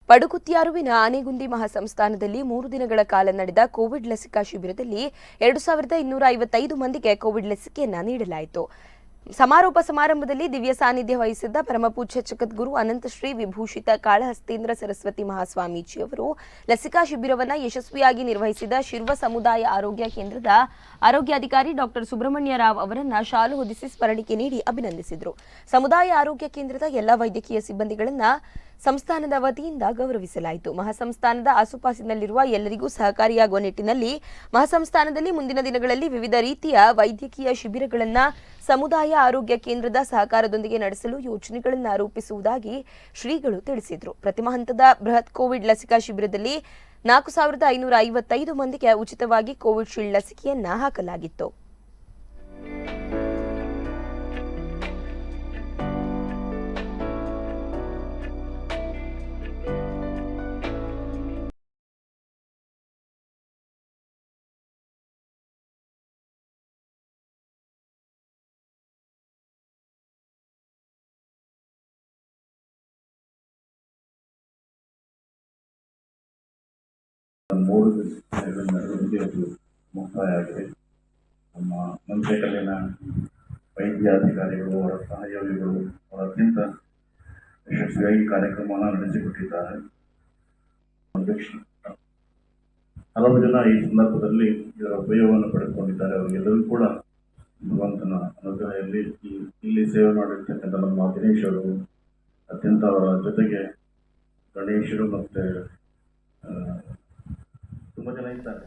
ಪಡುಗುತ್ತಿಯಾರುವಿನ ಆನೆಗುಂದಿ ಮಹಾಸಂಸ್ಥಾನದಲ್ಲಿ 3 ದಿನಗಳ ಕಾಲ ನಡೆದ ಕೋವಿಡ್ ಲಸಿಕಾ ಶಿಬಿರದಲ್ಲಿ 2255 ಮಂದಿಗೆ ಕೋವಿಡ್ ಲಸಿಕೆಯನ್ನು ನೀಡಲಾಯಿತು. ಸಮಾರೋಪ ಸಮಾರಂಭದಲ್ಲಿ ದಿವ್ಯ ಸಾನ್ನಿಧ್ಯ ವಹಿಸಿದ್ದ ಪರಮಪೂಜ್ಯ ಜಗದ್ಗುರು ಅನಂತಶ್ರೀ ವಿಭೂಷಿತ ಕಾಳಹಸ್ತೇಂದ್ರ ಸರಸ್ವತಿ ಮಹಾಸ್ವಾಮೀಜಿ ಅವರು ಲಸಿಕಾ ಶಿಬಿರವನ್ನು ಯಶಸ್ವಿಯಾಗಿ ನಿರ್ವಹಿಸಿದ ಶಿರ್ವ ಸಮುದಾಯ ಆರೋಗ್ಯ ಕೇಂದ್ರದ ಆರೋಗ್ಯಾಧಿಕಾರಿ ಡಾಕ್ಟರ್ ಸುಬ್ರಹ್ಮಣ್ಯ ರಾವ್ ಅವರನ್ನು ಶಾಲು ಹೊದಿಸಿ ಸ್ಮರಣಿಕೆ ನೀಡಿ ಅಭಿನಂದಿಸಿದರು. ಸಮುದಾಯ ಆರೋಗ್ಯ ಕೇಂದ್ರದ ಎಲ್ಲ ವೈದ್ಯಕೀಯ ಸಿಬ್ಬಂದಿಗಳನ್ನು ಸಂಸ್ಥಾನದ ವತಿಯಿಂದ ಗೌರವಿಸಲಾಯಿತು. ಮಹಾಸಂಸ್ಥಾನದ ಆಸುಪಾಸಿನಲ್ಲಿರುವ ಎಲ್ಲರಿಗೂ ಸಹಕಾರಿಯಾಗುವ ನಿಟ್ಟಿನಲ್ಲಿ ಮಹಾಸಂಸ್ಥಾನದಲ್ಲಿ ಮುಂದಿನ ದಿನಗಳಲ್ಲಿ ವಿವಿಧ ರೀತಿಯ ವೈದ್ಯಕೀಯ ಶಿಬಿರಗಳನ್ನು ಸಮುದಾಯ ಆರೋಗ್ಯ ಕೇಂದ್ರದ ಸಹಕಾರದೊಂದಿಗೆ ನಡೆಸಲು ಯೋಜನೆಗಳನ್ನು ರೂಪಿಸುವುದಾಗಿ ಶ್ರೀಗಳು ತಿಳಿಸಿದರು. ಪ್ರಥಮ ಹಂತದ ಬೃಹತ್ ಕೋವಿಡ್ ಲಸಿಕಾ ಶಿಬಿರದಲ್ಲಿ 4555 ಮಂದಿಗೆ ಉಚಿತವಾಗಿ ಕೋವಿಶೀಲ್ಡ್ ಲಸಿಕೆಯನ್ನು ಹಾಕಲಾಗಿತ್ತು. ಮೂರು ದಿನಗಳಲ್ಲಿ ಅದು ಮುಕ್ತಾಯ ಆಗಿದೆ. ನಮ್ಮ ಮಂತ್ರಿಕಲ್ಲಿನ ವೈದ್ಯಾಧಿಕಾರಿಗಳು, ಅವರ ಸಹಯೋಗಿಗಳು ಅವರ ಅತ್ಯಂತ ಯಶಸ್ವಿಯಾಗಿ ಕಾರ್ಯಕ್ರಮವನ್ನು ನಡೆಸಿಕೊಟ್ಟಿದ್ದಾರೆ. ಹಲವು ಜನ ಈ ಸಂದರ್ಭದಲ್ಲಿ ಇದರ ಉಪಯೋಗವನ್ನು ಪಡೆದುಕೊಂಡಿದ್ದಾರೆ. ಅವರಿಗೆಲ್ಲರೂ ಕೂಡ ಭಗವಂತನ ಅನುಗ್ರಹದಲ್ಲಿ ಇಲ್ಲಿ ಸೇವೆ ಮಾಡಿರ್ತಕ್ಕಂಥ ನಮ್ಮ ದಿನೇಶ್ ಅವರು, ಅತ್ಯಂತ ಅವರ ಜೊತೆಗೆ ಗಣೇಶರು ಮತ್ತು ತುಂಬ ಜನ ಇದ್ದಾರೆ.